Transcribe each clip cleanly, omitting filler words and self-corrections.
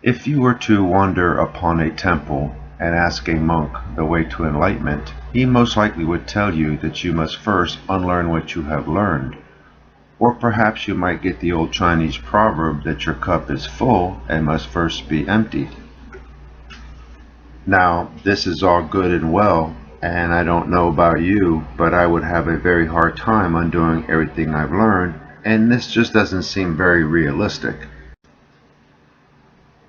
If you were to wander upon a temple and ask a monk the way to enlightenment, he most likely would tell you that you must first unlearn what you have learned. Or perhaps you might get the old Chinese proverb that your cup is full and must first be emptied. Now, this is all good and well, and I don't know about you, but I would have a very hard time undoing everything I've learned, and this just doesn't seem very realistic.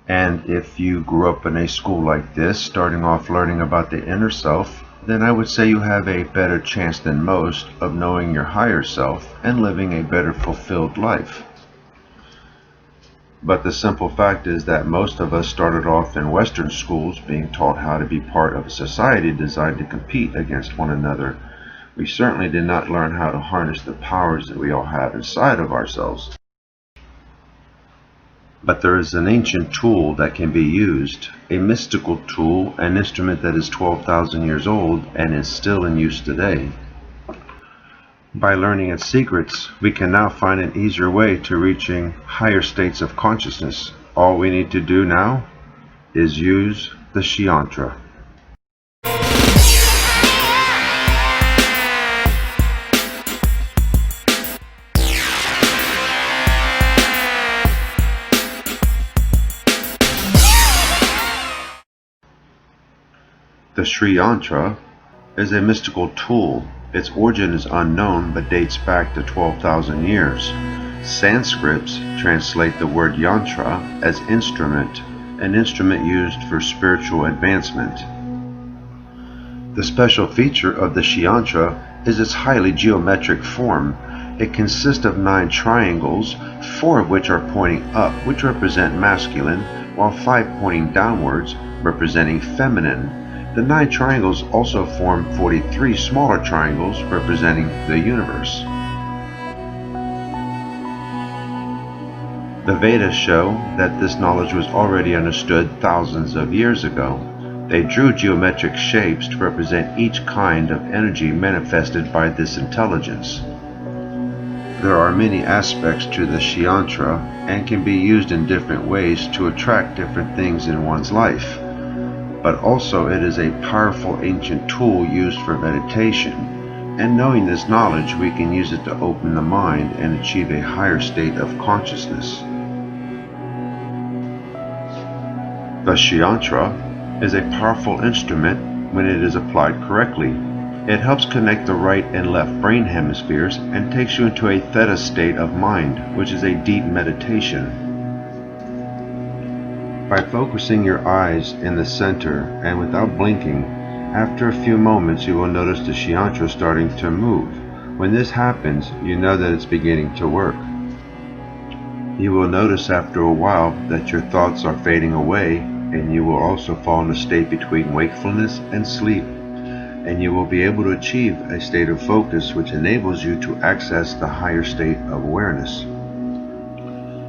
And if you grew up in a school like this, starting off learning about the inner self, then I would say you have a better chance than most of knowing your higher self and living a better fulfilled life. But the simple fact is that most of us started off in Western schools being taught how to be part of a society designed to compete against one another. We certainly did not learn how to harness the powers that we all have inside of ourselves. But there is an ancient tool that can be used, a mystical tool, an instrument that is 12,000 years old and is still in use today. By learning its secrets, we can now find an easier way to reaching higher states of consciousness. All we need to do now is use the Sri Yantra. The Sri Yantra is a mystical tool. Its origin is unknown but dates back to 12,000 years. Sandcripts translate the word yantra as instrument, an instrument used for spiritual advancement. The special feature of the Sri Yantra is its highly geometric form. It consists of 9 triangles, 4 of which are pointing up, which represent masculine, while 5 pointing downwards, representing feminine. The 9 triangles also form 43 smaller triangles representing the universe. The Vedas show that this knowledge was already understood thousands of years ago. They drew geometric shapes to represent each kind of energy manifested by this intelligence. There are many aspects to the Sri Yantra and can be used in different ways to attract different things in one's life. But also it is a powerful ancient tool used for meditation, and knowing this knowledge we can use it to open the mind and achieve a higher state of consciousness. The Sri Yantra is a powerful instrument when it is applied correctly. It helps connect the right and left brain hemispheres and takes you into a theta state of mind, which is a deep meditation. By focusing your eyes in the center and without blinking, after a few moments you will notice the Sri Yantra starting to move. When this happens, you know that it's beginning to work. You will notice after a while that your thoughts are fading away, and you will also fall in a state between wakefulness and sleep, and you will be able to achieve a state of focus which enables you to access the higher state of awareness.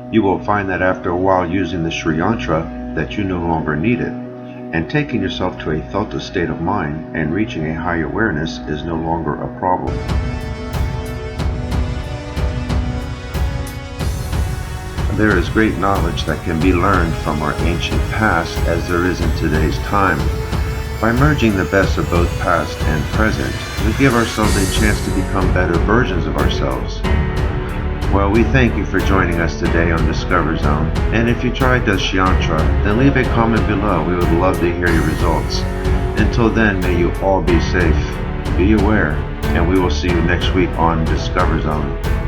You will find that after a while using the Sri Yantra that you no longer need it, and taking yourself to a theta state of mind and reaching a higher awareness is no longer a problem. There is great knowledge that can be learned from our ancient past as there is in today's time. By merging the best of both past and present, we give ourselves a chance to become better versions of ourselves. Well, we thank you for joining us today on Discover Zone, and if you tried the Sri Yantra, then leave a comment below. We would love to hear your results. Until then, may you all be safe, be aware, and we will see you next week on Discover Zone.